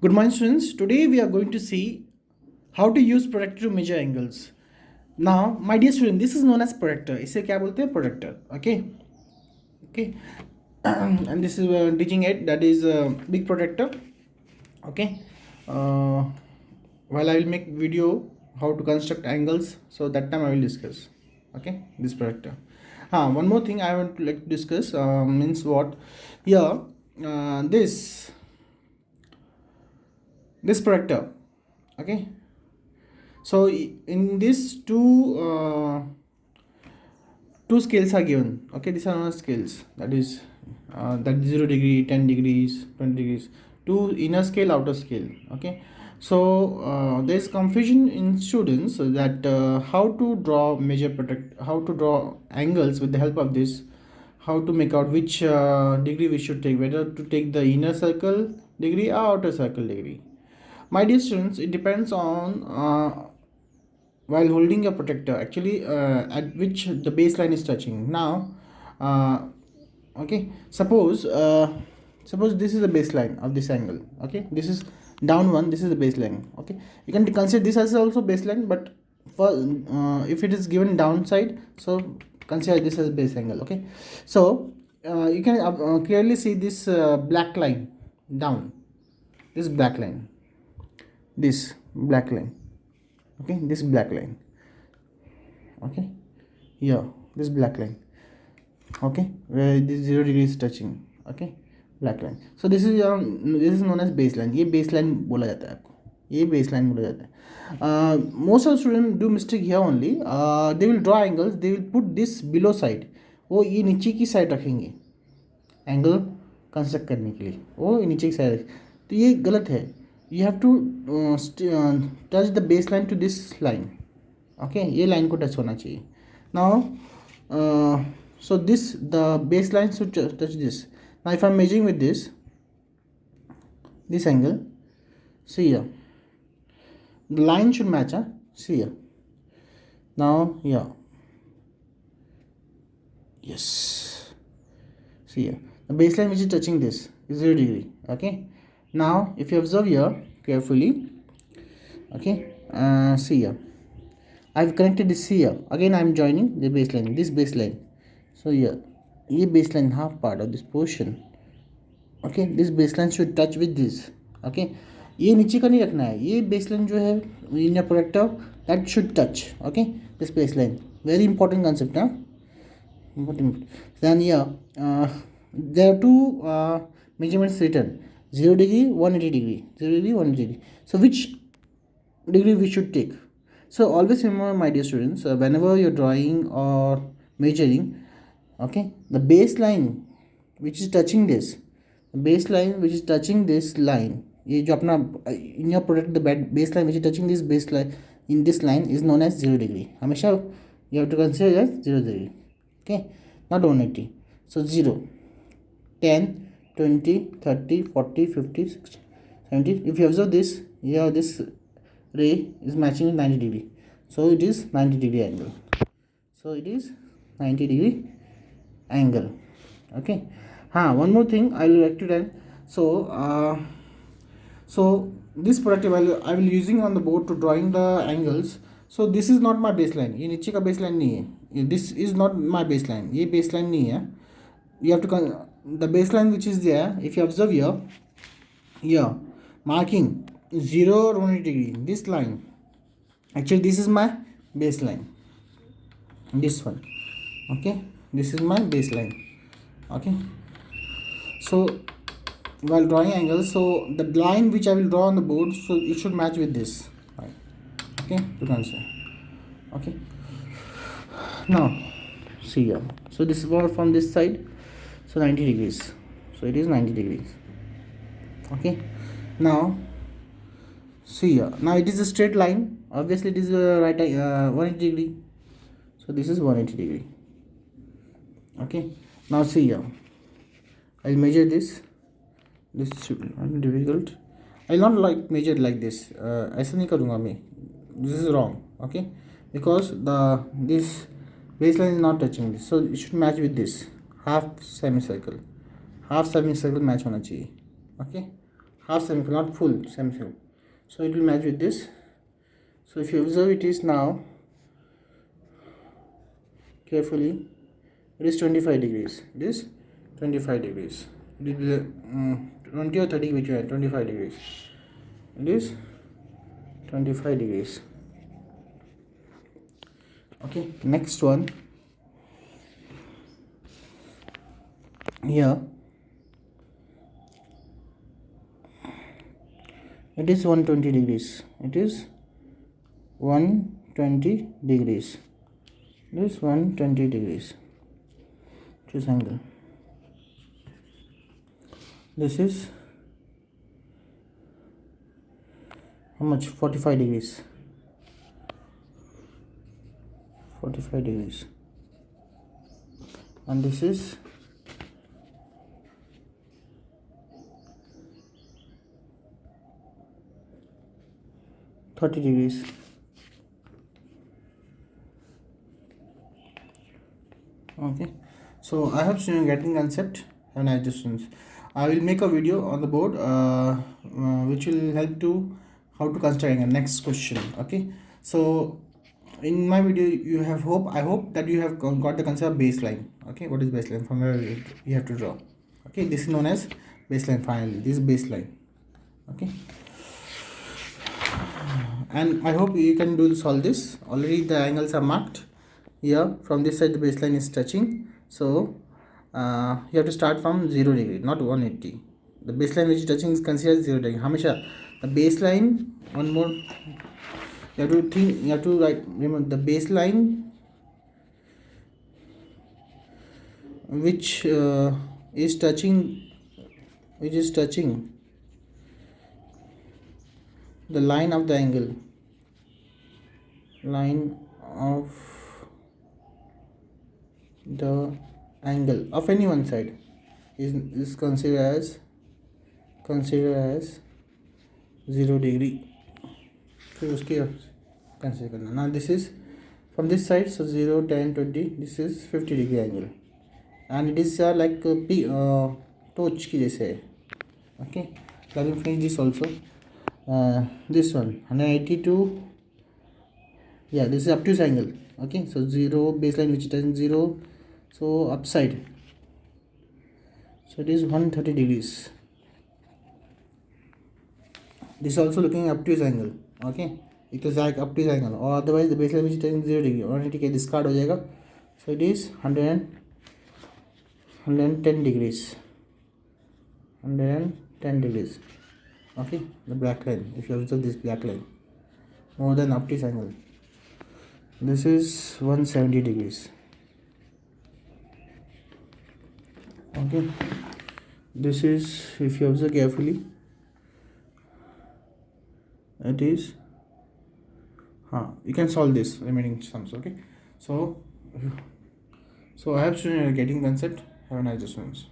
Good morning, students. Today we are going to see how to use protractor to measure angles. Now, my dear student, this is known as protractor. इसे क्या बोलते हैं? Protractor. Okay. Okay. And this is teaching it. That is a big protractor. Okay. Uh, while I will make video how to construct angles, so that time I will discuss. Okay. This protractor. One more thing I want to like to discuss means what? Here, this protractor. Okay, so in this two scales are given. Okay, these are known as scales. That is 0 degree, 10 degrees, 20 degrees, two inner scale, outer scale. Okay, so there is confusion in students that how to draw how to draw angles with the help of this, how to make out which degree we should take, whether to take the inner circle degree or outer circle degree. My dear students, it depends on while holding a protector actually at which the baseline is touching. Now okay, suppose this is the baseline of this angle. Okay, this is down one, this is the baseline. Okay, you can consider this as also baseline, but for if it is given downside, so consider this as base angle. Okay, so you can clearly see this black line down, this black line, this black line. Okay, this black line. Okay, here this black line. Okay, where this 0 degree is touching. Okay, black line. So this is known as baseline. ये baseline बोला जाता है आपको, ये baseline बोला जाता है. Most of the students do mistake here only. They will draw angles, they will put this below side, वो ये नीचे की साइड रखेंगे एंगल कंस्ट्रक्ट करने के लिए, वो नीचे की साइड. तो ये गलत है. You have to touch the baseline to this line. Okay, ये line को touch होना चाहिए. Now so this the baseline should touch this. Now if I'm measuring with this angle, see here, the line should match. See here. Now here, yes, see here, the baseline which is touching this is 0 degree. Okay, now if you observe here carefully, okay, see here, I've connected this here. Again I'm joining the baseline, this baseline. So here, ये baseline half part of this portion. Okay, this baseline should touch with this. Okay, ये नीचे का नहीं रखना है, ये baseline जो है in your projector, that should touch. Okay, this baseline, very important concept. Important. Then here there are two measurements written: 0 degree, 180 degree, 0 degree, 180 degree. So which degree we should take? So always remember, my dear students, whenever you're drawing or measuring, okay, the baseline which is touching this, baseline which is touching this line, ये जो अपना in your product the baseline which is touching this baseline in this line is known as 0 degree. हमेशा you have to consider as 0 degree. Okay, not 180. So 0, 10, 20, 30, 40, 50, 60, 70. If you observe this, here this ray is matching with 90 degree. So it is 90 degree angle. So it is 90 degree angle. Okay. One more thing I will like to tell. So this product I will using on the board to drawing the angles. So this is not my baseline. ये नीचे का baseline नहीं है. This is not my baseline. ये baseline नहीं है. You have to the baseline which is there. If you observe here marking 0 or 180 degree. This line. Actually, this is my baseline. This one. Okay, this is my baseline. Okay, so while drawing angles, so the line which I will draw on the board, so it should match with this. Right. Okay, you can see. Okay, now see here, so this is from this side, so 90 degrees, so it is 90 degrees. Okay, now see here, now it is a straight line, obviously it is a right 180 degree, so this is 180 degree. Okay, now see here, I'll measure this should be difficult. I'll not like measure like this. ऐसा नहीं करूँगा मैं, this is wrong. Okay, because this baseline is not touching this, so it should match with this half semicircle match होना चाहिए. Okay, half semicircle, not full semicircle. So it will match with this. So if you observe, it is now carefully, it is 25 degrees. It is 25 degrees. It is 20 or 30, which way? 25 degrees. It is 25 degrees. Okay, next one. Here it is 120 degrees. It is 120 degrees. It is 120 degrees. Choose angle. This is how much? 45 degrees. 45 degrees. And this is 30 degrees. Okay, so I hope you are getting concept. Have a nice day, students. I will make a video on the board which will help to how to construct a next question. Okay, so in my video I hope that you have got the concept of baseline. Okay, what is baseline? From where you have to draw. Okay, this is known as baseline. Finally, this is baseline. Okay, and I hope you can solve this. Already the angles are marked here. From this side the baseline is touching, so you have to start from 0 degree, not 180. The baseline which is touching is considered 0 degree. Hamisha the baseline, one more, you have to think, you have to write, remember the baseline which is touching the line of the angle, of any one side is considered as 0 degree. फिर उसके consider करना. Now this is from this side, so 0, 10, 20, this is 50 degree angle, and it is like torch की जैसे है. Okay, let me finish this also. This one 182. Yeah, this is obtuse angle. Okay, so 0 baseline which is 0, so upside, so it is 130 degrees. This is also looking obtuse angle. Okay, it is like obtuse angle, or otherwise the baseline which is 0 degree, 180 के discard हो जाएगा. So it is 110 degrees. 110 degrees. Okay, the black line, if you observe this black line, more than obtuse angle, this is 170 degrees. Okay, this is, if you observe carefully, it is you can solve this remaining sums. Okay, so I hope students are getting concept. Have a nice day, students.